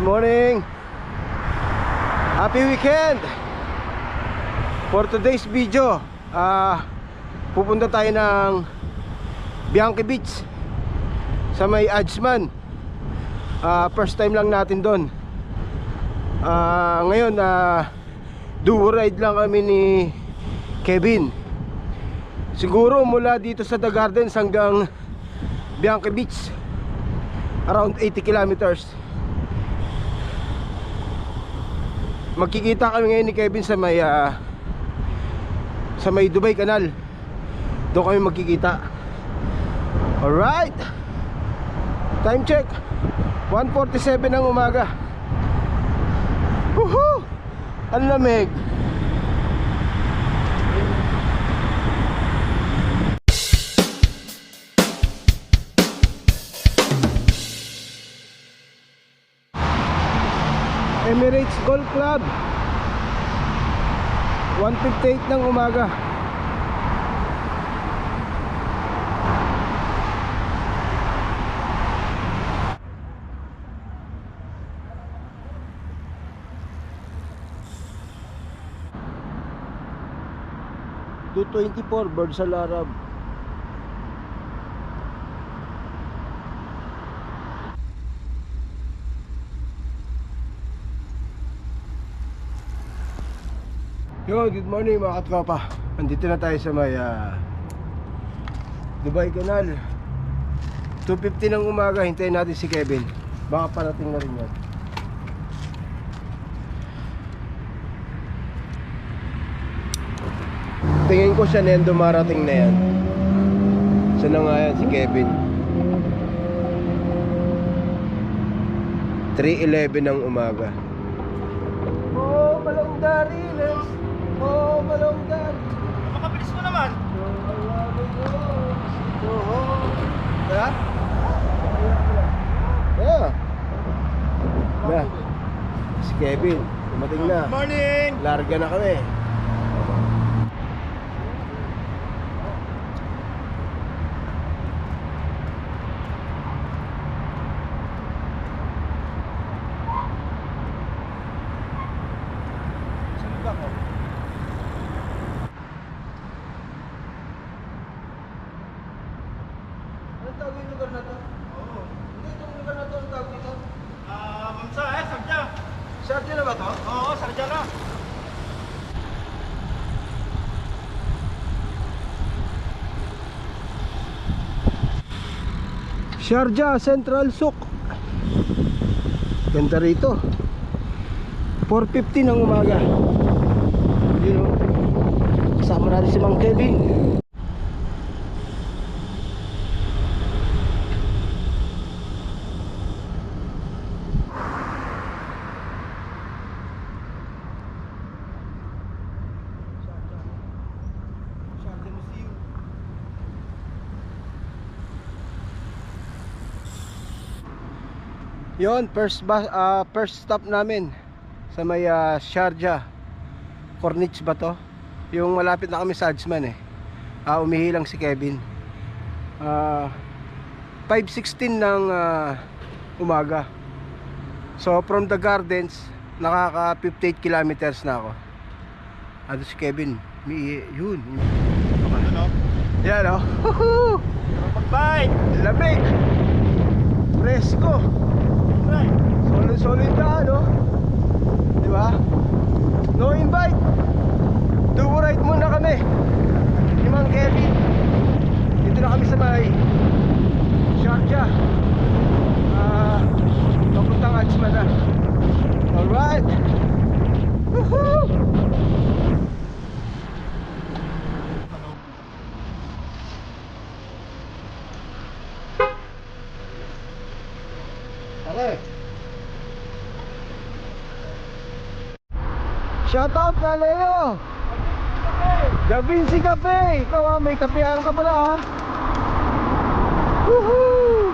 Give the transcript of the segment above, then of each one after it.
morning. Happy weekend. For today's video, pupunta tayo ng Bianchi Beach sa may Ajman. First time lang natin doon. Ngayon duo ride lang kami ni Kevin. Siguro mula dito sa The Gardens hanggang Bianchi Beach, around 80 kilometers. Magkikita kami ngayon ni Kevin sa may Dubai Canal. Doon kami magkikita. Alright, time check 1:47 ng umaga. Woohoo! Ang lamig. Emirates Golf Club, 1:58 ng umaga. $224 Birds Al Arab. Yo, good morning mga katropa. Andito na tayo sa may Dubai Canal. 2:50 ng umaga. Hintayin natin si Kevin. Baka parating na rin yan. Tingin ko siya nendo marating na yan. Sana nga yan si Kevin. 3:11 ng umaga. Oh, malongdari, let's. Oh, malongdari. Makabilis mo naman. Kaya? Yeah. Yeah. Si Kevin, dumating na. Good morning. Larga na kami. Anong tawag yung lugar na to? Oo. Hindi, itong lugar na to, ang tawag dito? Mamsa Sarja. Sharjah na ba to? Oo, Sarja na. Sharjah Central Souk. Ganda rito. 4:50 ng umaga. Yun o. Kasama natin si Mang Kevin. Yon, first stop namin sa may Sharjah Corniche ba to? Yung malapit na kami sa Ajman eh. Umihilang si Kevin. 5:16 ng umaga. So from The Gardens, nakaka 58 kilometers na ako. Ado si Kevin. Yun. Ano? Yan o. Pag-bike. Lamig. Presko. Solid na ano. Diba? No invite. Duo ride muna kami ni Mang Kevin. Dito na kami sa may Sharjah. Papuntang Ajman na. Alright. Woohoo! Okay. Shoutout na Leo! Da Vinci Cafe! Ikaw may kapehan ka pala Woohoo!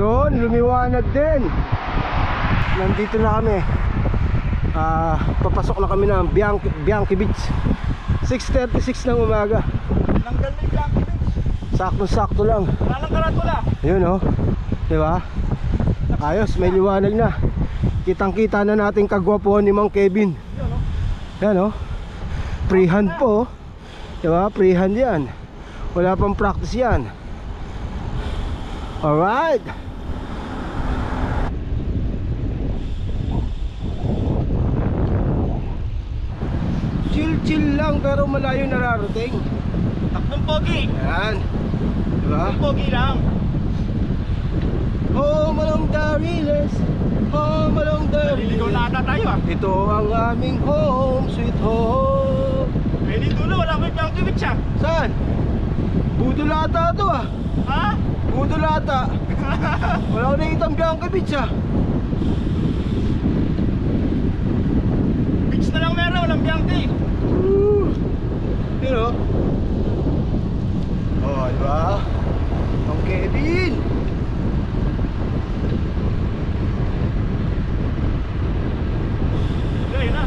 Yun, lumiwanag din. Nandito na kami. Papasok na kami ng Bianchi Beach. 6:36 ng umaga. Nanggal na yung Bianchi Beach. Sakto-sakto lang. Walang karatula. Yun oh. Diba? Ayos, may liwanag na. Kitang-kita na natin kagwapuhan ni Mang Kevin. Yan oh. Freehand po. Diba? Freehand yan. Wala pang practice yan. Alright. Chill-chill lang pero malayo nararating. Takbong pogi. Yan. Diba? Pogi lang. Home along the Riles. Home along the Naliligaw na ata tayo ah. Ito ang aming home, sweet home. Eh di dulo, wala ko yung Bianchi Beach ah. Saan? Budulata to ah. Ha? Budulata. Wala ko nakita ang Bianchi Beach ah. Beach na lang meron, walang Bianchi. You know? Oh, diba? Ang Kevin. Ayun na.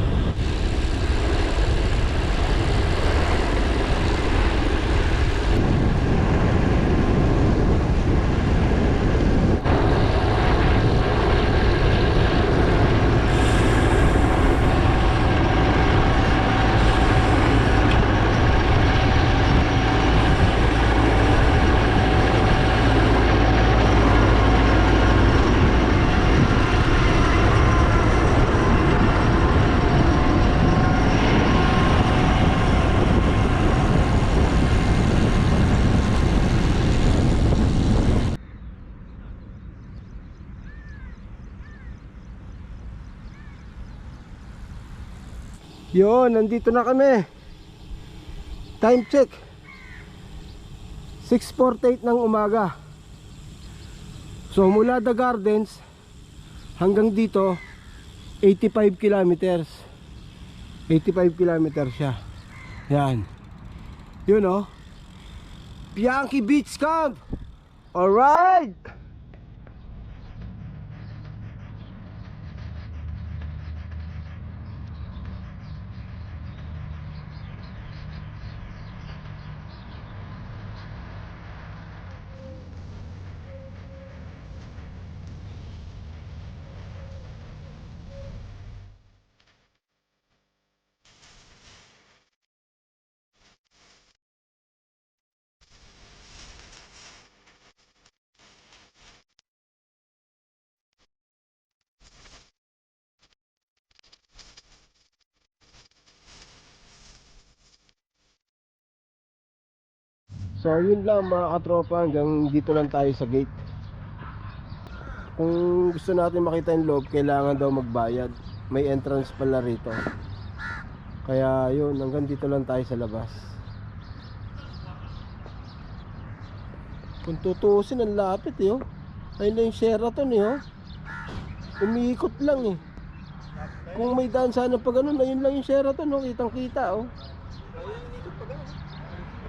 Yun, nandito na kami. Time check 6:48 ng umaga. So mula The Gardens hanggang dito 85 kilometers. 85 kilometers siya. Yan. Yun oh. Bianchi Beach Camp. Alright. So yun lang mga katropa, hanggang dito lang tayo sa gate. Kung gusto natin makita yung loob, kailangan daw magbayad. May entrance pala rito. Kaya yun, hanggang dito lang tayo sa labas. Kung tutuusin, ang lapit eh oh. Ayun lang yung Sheraton eh oh. Umiikot lang eh. Kung may daan sana pa ganun, ayun lang yung Sheraton oh. Kitang kita oh.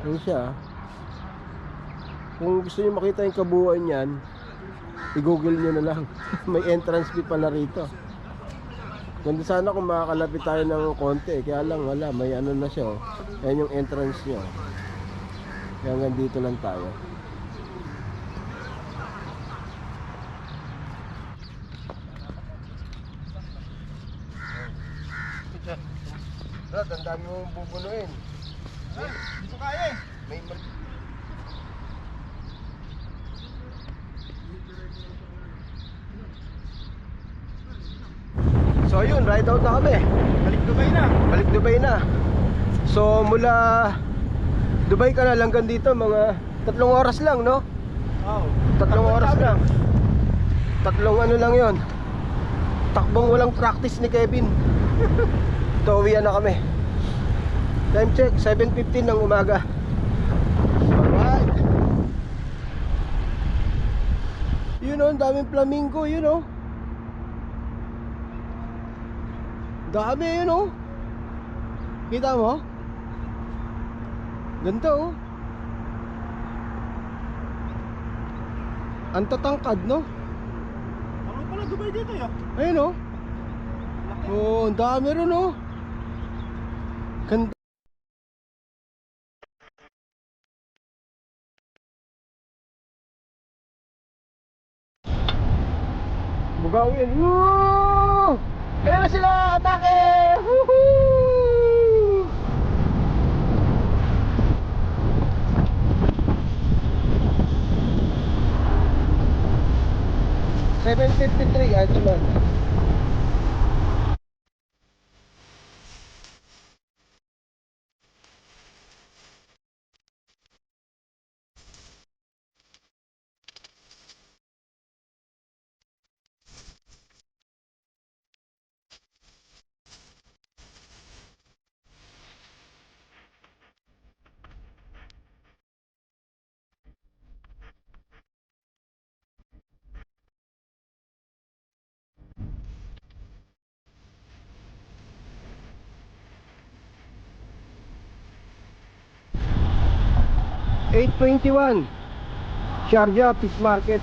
Ayun siya. Kung gusto nyo makita yung kabuuan yan, i-google nyo na lang. May entrance fee pala rito. Ganda sana kung makakalapit tayo ng konti. Kaya lang wala, may ano na siya oh. Yan yung entrance nyo. Kaya hanggang dito lang tayo. Brad, ang dami mong bubunuin. Hindi ko kaya eh. May So yun, ride out na kami. Balik Dubai na. Balik Dubai na. So mula Dubai ka na lang dito mga 3 oras lang no? Oo. 3 oras lang. 3 ano lang yon. Takbong walang practice ni Kevin. Tuwian na kami. Time check 7:15 ng umaga. Alright. Yun o, ang daming flamingo, yun o. Dami yun o. Kita mo? Ganda o. Ang tatangkad no? gabay dito yun. Ayun oh. Oh, ang dami rin oh. Ganda. Bugawin. Woo! Kaya na sila! Atake! Woohoo! $7.53 ay ito lang. $8.21 Sharjah Fish Market.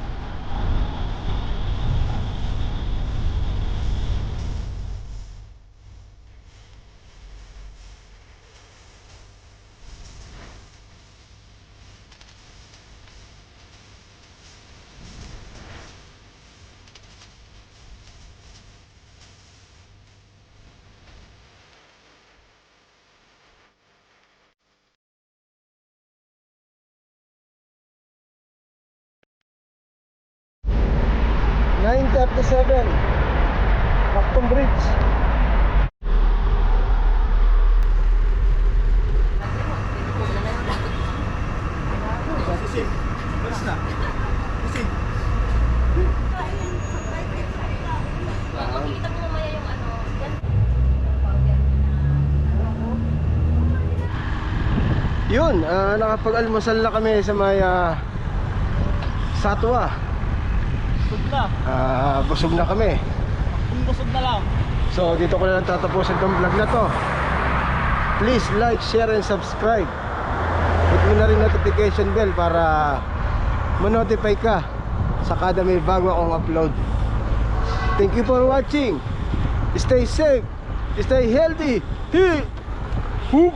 $9.37 Macton Bridge. Sisig. Balis na. Sisig. Makikita mo mamaya yung ano, yan. Yun, nakapag-almusal na kami sa may Satwa. Busog na. Busog na kami. Kung busog na lang. So dito ko na lang tatapusin tong vlog na to. Please like, share, and subscribe. Hit mo na rin notification bell para ma-notify ka sa kada may bago akong upload. Thank you for watching. Stay safe, stay healthy. Hoop!